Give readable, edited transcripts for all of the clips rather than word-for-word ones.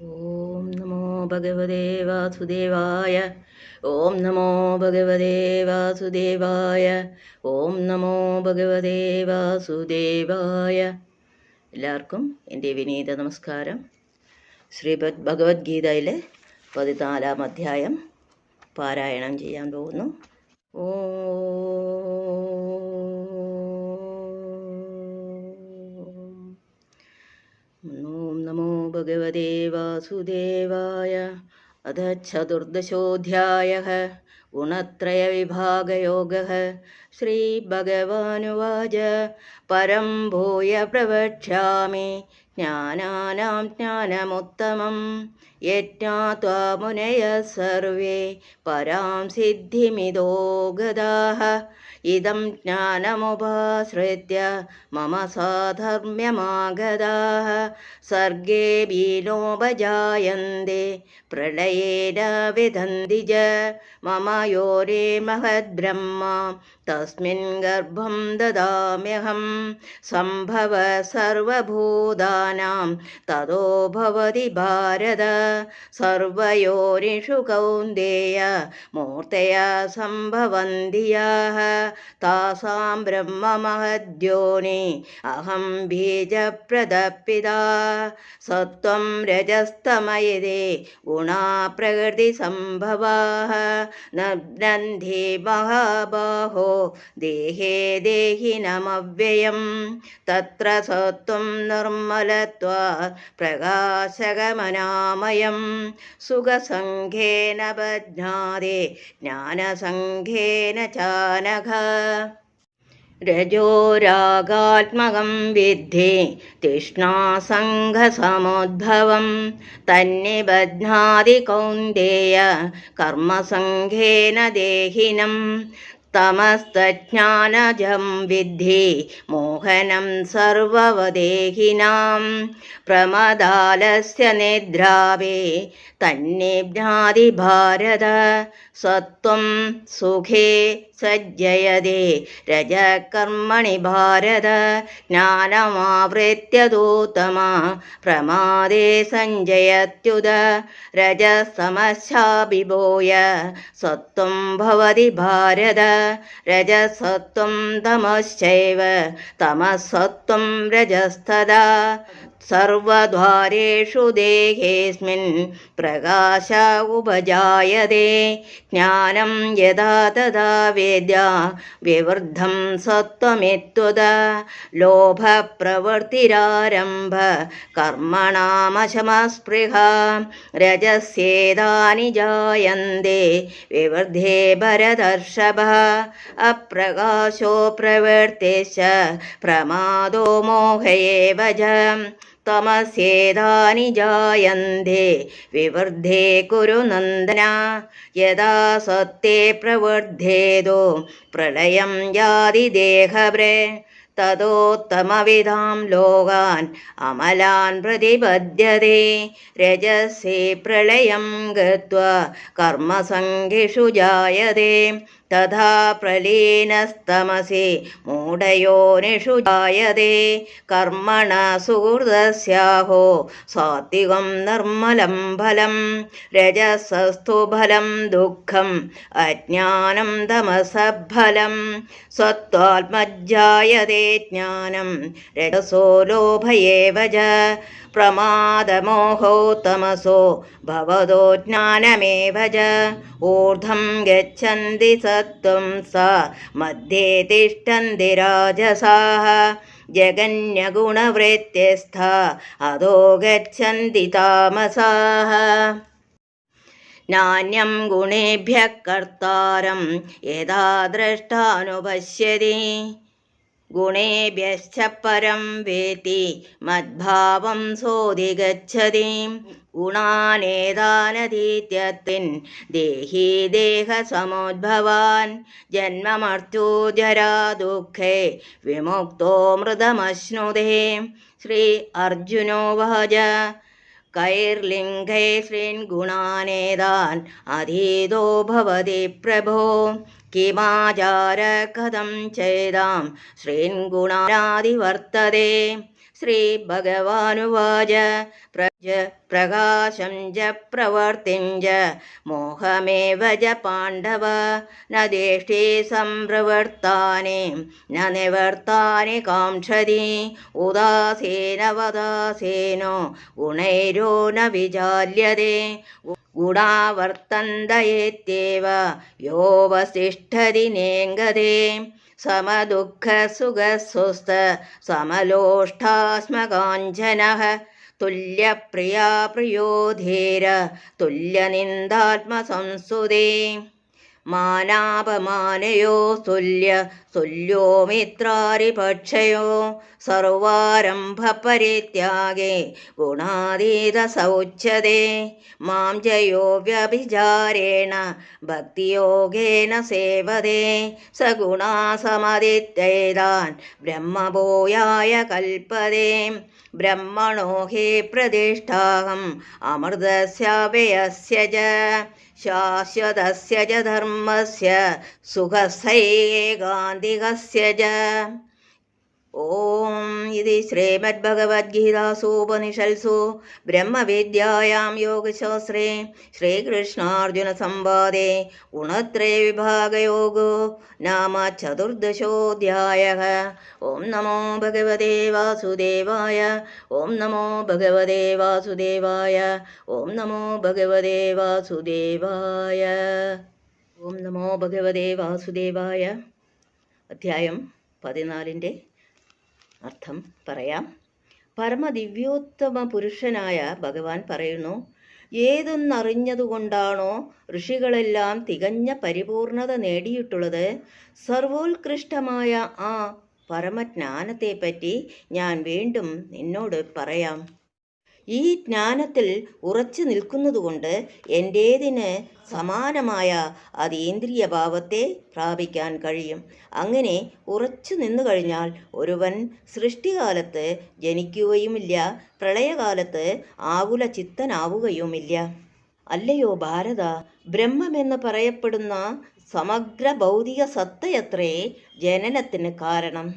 ഓം നമോ ഭഗവതേ വാസുദേവായ. ഓം നമോ ഭഗവതേ വാസുദേവായ. ഓം നമോ ഭഗവതേ വാസുദേവായ. എല്ലാവർക്കും എൻ്റെ വിനീത നമസ്കാരം. ശ്രീമദ് ഭഗവത്ഗീതയിലെ 14-ാം അധ്യായം പാരായണം ചെയ്യാൻ പോകുന്നു. ഓം നമോ ഭഗവതേ വാസുദേവായ. അധ ചതുർദശോऽധ്യായः. ഗുണത്രയവിഭാഗയോഗः. ശ്രീഭഗവാനുവാച. പരം ഭൂയ പ്രവക്ഷ്യാമി ജ്ഞാനാനാം ജ്ഞാനമുത്തമം യജ്ഞാത്വാ മുനയഃ സർവേ പരാം സിദ്ധിമിദോ ഗതാഃ. ഇദം ജ്ഞാനമുപാശ്രിത്യ മമ സാധർമ്മ്യമാഗതാഃ. സർഗേऽപി നോപജായന്ते പ്രളയേന വിദന്തി ച. മമ യോനിർമഹദ്ബ്രഹ്മ തസ്മിन् ഗർഭം ദദാമ്യഹം. സംഭവ സർവഭൂതാനാം തതോ ഭവതി ഭാരത. സർവയോനിഷു കൗന്ദേയ മൂർത്തയ സംഭവന്തി യാഃ. താസാം ബ്രഹ്മ മഹദ്യോനി അഹം ബീജപ്രദപിതാ. സത്വം രജസ്തമയതേ ഗുണാ പ്രകൃതി സംഭവാഃ. ന ഗ്രന്ഥി മഹാബാഹോ ദേഹേ ദേഹിനമവ്യയം. തത്ര സത്വം നിർമ്മലത്വാത് പ്രകാശകമനാമയം. സുഖസംഘേന ബധ്നാതി ജ്ഞാനസംഘേന ചാനഘ. രജോരാഗാത്മകം വിദ്ധി തൃഷ്ണാസംഘസമുദ്ഭവം. തന്നിബധ്നാതി കൗന്ദേയ കർമ്മസംഘേന ദേഹിനം. തമസ്തജ്ഞാനജം വിദ്ധി മോഹനം സർവവദേഹിനാം. പ്രമദാലസ്യ നിദ്രാവേ തന്നിബ്നാതി ഭാരത. സത്വം സുഖേ സജ്ജയതേ രജകർമ്മണി ഭാരത. ജ്ഞാനമാവൃത്യ തൂത്തമ പ്രമാദേ സഞ്ജയത്യുത. രജസമശ്ചാഭിഭൂയ സത്വം ഭവതി ഭാരത. രജസത്വം തമശ്ചൈവ തമസത്വം രജസ്തഥാ. സർവദ്വാരേഷു ദേഹേസ്മിൻ പ്രകാശ ഉപജായതേ. ജ്ഞാനം യഥാ തഥാ വേദ്യ വിവൃദ്ധം സത്വമിത്യുത. ലോഭപ്രവൃത്തിരാരംഭ കർമ്മണാമശമസ്പൃഹ. രജസ്യേതാനി ജായന്തെ വിവൃദ്ധേ ഭരതർഷഭ. അപ്രകാശോ പ്രവൃത്തിശ്ച പ്രമാദോ മോഹ ഏവ ച. തമസ്യേതാനി ജായന്തെ വിവൃദ്ധേ കുരു നന്ദന. യഥാ സത്വേ പ്രവൃദ്ധേതോ പ്രളയം യാതി ദേഹഭൃ. തതോത്തമവിധാം ലോകാൻ അമലാൻ പ്രതിപദ്യതേ. രജസി പ്രളയം ഗത്വാ കർമ്മസംഘിഷു ജായതേ. തഥാ പ്രലീനസ്തമസി മൂഢയോനിഷു ജായതേ. കർമ്മണ സുഹൃതസ്യാഹോ സാത്വികം നിർമ്മലം ഫലം. രജസസ്തു ഫലം ദുഃഖം അജ്ഞാനം തമസഫലം. സത്വാത്മജ്ജായതേ ജ്ഞാനം രജസോ ലോഭ ഏവ ച. പ്രമാദമോഹോ തമസോ ഭവതോ ജ്ഞാനമേവ ച. ഊർധ്വം ഗച്ഛന്തി സത്വം സ മധ്യേ തിഷ്ഠന്തി രാജസാഃ. ജഗന്യഗുണവൃത്യസ്ഥ അധോ ഗച്ഛന്തി താമസാഃ. നാന്യം ഗുണേഭ്യഃ കർത്താരം യഥാ ദ്രഷ്ടാനുപശ്യതി. ഗുണേഭ്യശ്ച പരം വേത്തി മദ്ഭാവം സോധിഗച്ഛതി. ഗുണാനേതാനതീത്യത്തിൻ ദേഹി ദേഹസമുദ്ഭവാൻ. ജന്മമർത്യോജരാ ദുഃഖേ വിമുക്തോ മൃതമശ്നുതേ. ശ്രീ അർജുനോവാച. കൈർലിംഗൈ ശ്രീൻ ഗുണാനേതാൻ അധീതോ ഭവതി പ്രഭോ. കിമാചാര കഥം ചേതാം ശ്രീൻ ഗുണാനാദിവർത്തതേ. ശ്രീഭഗവാനുവാച പ്രകാശം ച പ്രവർത്തിം ച മോഹമേവ ച പാണ്ഡവ ന ദേഷ്ടേ സംപ്രവർത്താനി ന നിവർത്താനി കാംക്ഷതി ഉദാസീനവദാസീനോ ഗുണൈരോ ന വിചാല്യതേ ഗുണാവർത്തന്തയേത്യേവ യോവസിഷ്ഠതി നേംഗതേ സമദുഃഖസുഖസ്വസ്ഥ സമലോഷ്ഠാസ്മകാഞ്ചനഃ തുല്യപ്രിയാ പ്രിയോ ധീര തുല്യനിന്ദാത്മസംസ്തുതേ മാനാപമാനയോ തുല്യോ മിത്രാരിപക്ഷയോ സർവാരംഭ പരിത്യാഗേ ഗുണാതീത സൗച്യതേ മാം ജയോ വ്യഭിചാരേണ ഭക്തിയോഗേന സേവതേ സഗുണാസമതിത്തേതാൻ ബ്രഹ്മഭൂയായ കൽപ്പതേ ബ്രഹ്മണോ ഹി പ്രതിഷ്ഠാഹം അമൃതസ്യ ച ശാശ്വതസ്യ ച ധർമ്മസ്യ സുഖസ്യൈകാന്തികസ്യ ച. ഓം ഇതി ശ്രീമദ്ഭഗവദ്ഗീതാസൂപനിഷത്സു ബ്രഹ്മവിദ്യായാം യോഗശാസ്ത്രേ ശ്രീകൃഷ്ണാർജുനസംവാദേ ഗുണത്രയവിഭാഗയോഗോ നാമ ചതുർദശോऽധ്യായഃ. ഓം നമോ ഭഗവതേ വാസുദേവായ. ഓം നമോ ഭഗവതേ വാസുദേവായ. ഓം നമോ ഭഗവതേ വാസുദേവായ. ഓം നമോ ഭഗവതേ വാസുദേവായ. അധ്യായം 14 അർത്ഥം പറയാം. പരമദിവ്യോത്തമ പുരുഷനായ ഭഗവാൻ പറയുന്നു, ഏതൊന്നറിഞ്ഞതുകൊണ്ടാണോ ഋഷികളെല്ലാം തികഞ്ഞ പരിപൂർണത നേടിയിട്ടുള്ളത്, സർവോത്കൃഷ്ടമായ ആ പരമജ്ഞാനത്തെപ്പറ്റി ഞാൻ വീണ്ടും നിന്നോട് പറയാം. ഈ ജ്ഞാനത്തിൽ ഉറച്ചു നിൽക്കുന്നതുകൊണ്ട് എൻ്റേതിന് സമാനമായ അതീന്ദ്രിയ ഭാവത്തെ പ്രാപിക്കാൻ കഴിയും. അങ്ങനെ ഉറച്ചു നിന്നു കഴിഞ്ഞാൽ ഒരുവൻ സൃഷ്ടികാലത്ത് ജനിക്കുകയുമില്ല, പ്രളയകാലത്ത് ആകുല ചിത്തനാവുകയുമില്ല. അല്ലയോ ഭാരത, ബ്രഹ്മമെന്ന് പറയപ്പെടുന്ന സമഗ്ര ഭൗതിക സത്തയത്രേ ജനനത്തിന് കാരണം.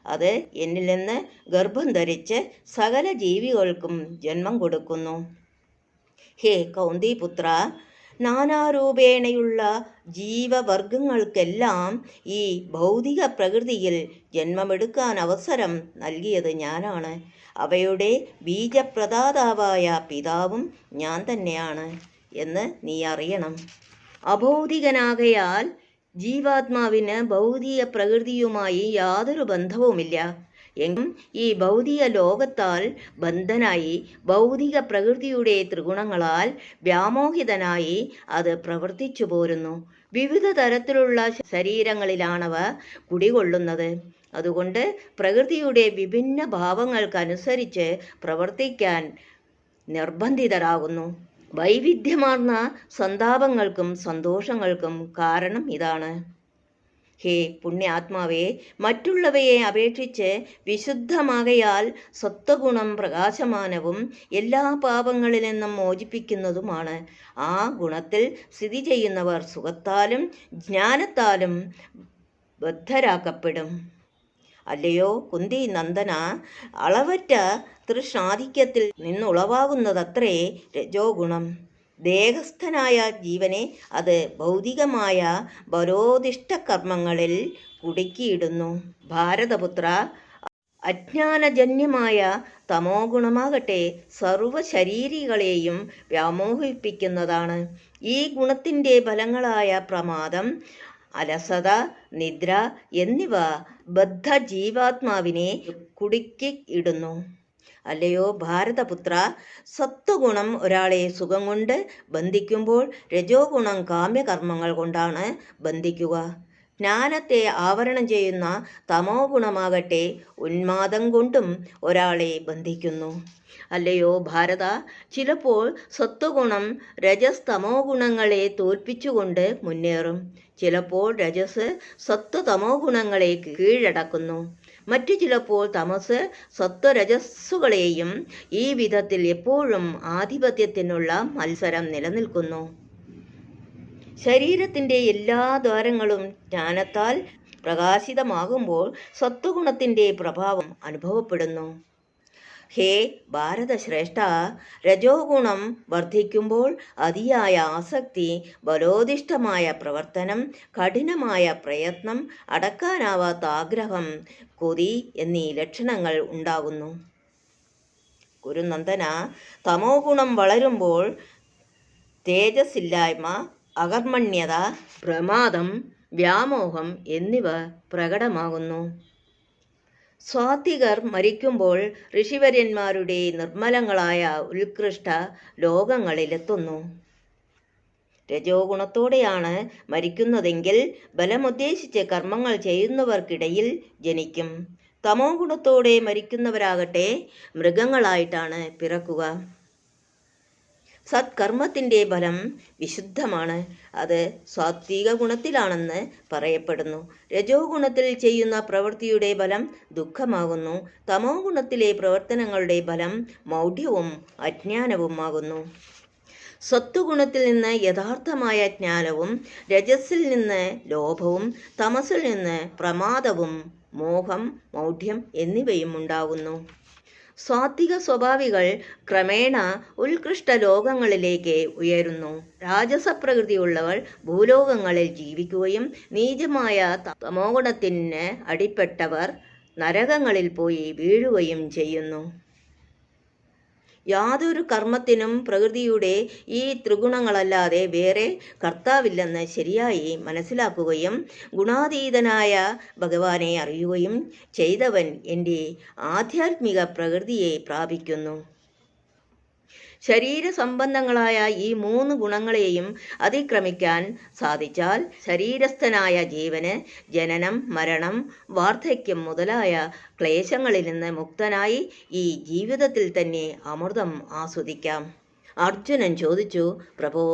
അത് എന്നിൽ നിന്ന് ഗർഭം ധരിച്ച് സകല ജീവികൾക്കും ജന്മം കൊടുക്കുന്നു. ഹേ കൗന്തിപുത്ര, നാനാരൂപേണയുള്ള ജീവവർഗങ്ങൾക്കെല്ലാം ഈ ഭൗതിക പ്രകൃതിയിൽ ജന്മമെടുക്കാൻ അവസരം നൽകിയത് ഞാനാണ്. അവയുടെ ബീജപ്രദാതാവായ പിതാവും ഞാൻ തന്നെയാണ് എന്ന് നീ അറിയണം. അഭൗതികനാകയാൽ ജീവാത്മാവിന് ഭൗതിക പ്രകൃതിയുമായി യാതൊരു ബന്ധവുമില്ല. എങ്കിലും ഈ ഭൗതിക ലോകത്താൽ ബന്ധനായി ഭൗതിക പ്രകൃതിയുടെ ത്രിഗുണങ്ങളാൽ വ്യാമോഹിതനായി അത് പ്രവർത്തിച്ചു പോരുന്നു. വിവിധ തരത്തിലുള്ള ശരീരങ്ങളിലാണവ കുടികൊള്ളുന്നത്. അതുകൊണ്ട് പ്രകൃതിയുടെ വിഭിന്ന ഭാവങ്ങൾക്കനുസരിച്ച് പ്രവർത്തിക്കാൻ നിർബന്ധിതരാകുന്നു. വൈവിധ്യമാർന്ന സന്താപങ്ങൾക്കും സന്തോഷങ്ങൾക്കും കാരണം ഇതാണ്. ഹേ പുണ്യാത്മാവേ, മറ്റുള്ളവയെ അപേക്ഷിച്ച് വിശുദ്ധമാകയാൽ സത്വഗുണം പ്രകാശമാനവും എല്ലാ പാപങ്ങളിൽ നിന്നും മോചിപ്പിക്കുന്നതുമാണ്. ആ ഗുണത്തിൽ സ്ഥിതി ചെയ്യുന്നവർ സുഖത്താലും ജ്ഞാനത്താലും ബദ്ധരാക്കപ്പെടും. അല്ലയോ കുന്തി നന്ദന, അളവറ്റ തൃഷ്ണാധിക്യത്തിൽ നിന്നുളവാകുന്നതത്രേ രജോ ഗുണം. ദേഹസ്ഥനായ ജീവനെ അത് ഭൗതികമായ ബലോദിഷ്ടകർമ്മങ്ങളിൽ കുടുക്കിയിടുന്നു. ഭാരതപുത്ര, അജ്ഞാനജന്യമായ തമോ ഗുണമാകട്ടെ സർവശരീരികളെയും വ്യാമോഹിപ്പിക്കുന്നതാണ്. ഈ ഗുണത്തിൻ്റെ ഫലങ്ങളായ പ്രമാദം, അലസത, നിദ്ര എന്നിവ ബദ്ധ ജീവാത്മാവിനെ കുടുക്കി ഇടുന്നു. അല്ലയോ ഭാരതപുത്ര, സത്വഗുണം ഒരാളെ സുഖം കൊണ്ട് ബന്ധിക്കുമ്പോൾ രജോ ഗുണം കാമ്യകർമ്മങ്ങൾ കൊണ്ടാണ് ബന്ധിക്കുക. ജ്ഞാനത്തെ ആവരണം ചെയ്യുന്ന തമോ ഗുണമാകട്ടെ ഉന്മാദം കൊണ്ടും ഒരാളെ ബന്ധിക്കുന്നു. അല്ലയോ ഭാരത, ചിലപ്പോൾ സത്വഗുണം രജസ് തമോ ഗുണങ്ങളെ തോൽപ്പിച്ചുകൊണ്ട് മുന്നേറും. ചിലപ്പോൾ രജസ് സത്വതമോ ഗുണങ്ങളെ കീഴടക്കുന്നു. മറ്റു ചിലപ്പോൾ തമസ് സത്വരജസ്സുകളെയും. ഈ വിധത്തിൽ എപ്പോഴും ആധിപത്യത്തിനുള്ള മത്സരം നിലനിൽക്കുന്നു. ശരീരത്തിൻ്റെ എല്ലാ ദ്വാരങ്ങളും ജ്ഞാനത്താൽ പ്രകാശിതമാകുമ്പോൾ സത്വഗുണത്തിൻ്റെ പ്രഭാവം അനുഭവപ്പെടുന്നു. ഹേ ഭാരതശ്രേഷ്ഠ, രജോ ഗുണം വർദ്ധിക്കുമ്പോൾ അതിയായ ആസക്തി, ബലോദിഷ്ടമായ പ്രവർത്തനം, കഠിനമായ പ്രയത്നം, അടക്കാനാവാത്ത ആഗ്രഹം, കൊതി എന്നീ ലക്ഷണങ്ങൾ ഉണ്ടാകുന്നു. ഗുരുനന്ദന, തമോ ഗുണം വളരുമ്പോൾ തേജസ്സില്ലായ്മ, അകർമ്മണ്യത, പ്രമാദം, വ്യാമോഹം എന്നിവ പ്രകടമാകുന്നു. സ്വാത്വികർ മരിക്കുമ്പോൾ ഋഷിവര്യന്മാരുടെ നിർമ്മലങ്ങളായ ഉത്കൃഷ്ട ലോകങ്ങളിലെത്തുന്നു. രജോ ഗുണത്തോടെയാണ് മരിക്കുന്നതെങ്കിൽ ബലമുദ്ദേശിച്ച് കർമ്മങ്ങൾ ചെയ്യുന്നവർക്കിടയിൽ ജനിക്കും. തമോ ഗുണത്തോടെ മരിക്കുന്നവരാകട്ടെ മൃഗങ്ങളായിട്ടാണ് പിറക്കുക. സത്കർമ്മത്തിൻ്റെ ഫലം വിശുദ്ധമാണ്. അത് സാത്വിക ഗുണത്തിലാണെന്ന് പറയപ്പെടുന്നു. രജോ ഗുണത്തിൽ ചെയ്യുന്ന പ്രവൃത്തിയുടെ ഫലം ദുഃഖമാകുന്നു. തമോ ഗുണത്തിലെ പ്രവർത്തനങ്ങളുടെ ഫലം മൗഢ്യവും അജ്ഞാനവുമാകുന്നു. സത്വഗുണത്തിൽ നിന്ന് യഥാർത്ഥമായ ജ്ഞാനവും, രജസ്സിൽ നിന്ന് ലോഭവും, തമസിൽ നിന്ന് പ്രമാദവും, മോഹം, മൗഢ്യം എന്നിവയും ഉണ്ടാകുന്നു. സാത്വിക സ്വഭാവികൾ ക്രമേണ ഉത്കൃഷ്ട ലോകങ്ങളിലേക്ക് ഉയരുന്നു. രാജസപ്രകൃതിയുള്ളവർ ഭൂലോകങ്ങളിൽ ജീവിക്കുകയും നീചമായ തമോഗുണത്തിന് അടിപ്പെട്ടവർ നരകങ്ങളിൽ പോയി വീഴുകയും ചെയ്യുന്നു. യാതൊരു കർമ്മത്തിനും പ്രകൃതിയുടെ ഈ ത്രിഗുണങ്ങളല്ലാതെ വേറെ കർത്താവില്ലെന്ന് ശരിയായി മനസ്സിലാക്കുകയും ഗുണാതീതനായ ഭഗവാനെ അറിയുകയും ചെയ്തവൻ എൻ്റെ ആധ്യാത്മിക പ്രകൃതിയെ പ്രാപിക്കുന്നു. ശരീരസംബന്ധങ്ങളായ ഈ 3 ഗുണങ്ങളെയും അതിക്രമിക്കാൻ സാധിച്ചാൽ ശരീരസ്ഥനായ ജീവന് ജനനം, മരണം, വാർദ്ധക്യം മുതലായ ക്ലേശങ്ങളിൽ നിന്ന് മുക്തനായി ഈ ജീവിതത്തിൽ തന്നെ അമൃതം ആസ്വദിക്കാം. അർജുനൻ ചോദിച്ചു, പ്രഭോ,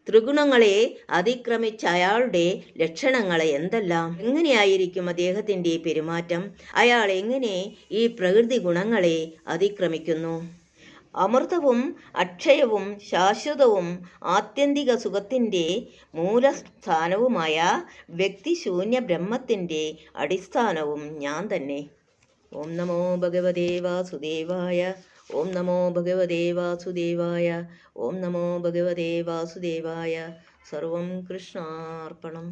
ത്രിഗുണങ്ങളെ അതിക്രമിച്ച അയാളുടെ ലക്ഷണങ്ങൾ എന്തെല്ലാം? എങ്ങനെയായിരിക്കും അദ്ദേഹത്തിൻ്റെ പെരുമാറ്റം? അയാൾ എങ്ങനെ ഈ പ്രകൃതി ഗുണങ്ങളെ അതിക്രമിക്കുന്നു? അമൃതവും അക്ഷയവും ശാശ്വതവും ആത്യന്തിക സുഖത്തിൻ്റെ മൂലസ്ഥാനവുമായ വ്യക്തിശൂന്യ ബ്രഹ്മത്തിൻ്റെ അടിസ്ഥാനവും ഞാൻ തന്നെ. ഓം നമോ ഭഗവതേ വാസുദേവായ. ഓം നമോ ഭഗവതേ വാസുദേവായ. ഓം നമോ ഭഗവതേ വാസുദേവായ. സർവം കൃഷ്ണാർപ്പണം.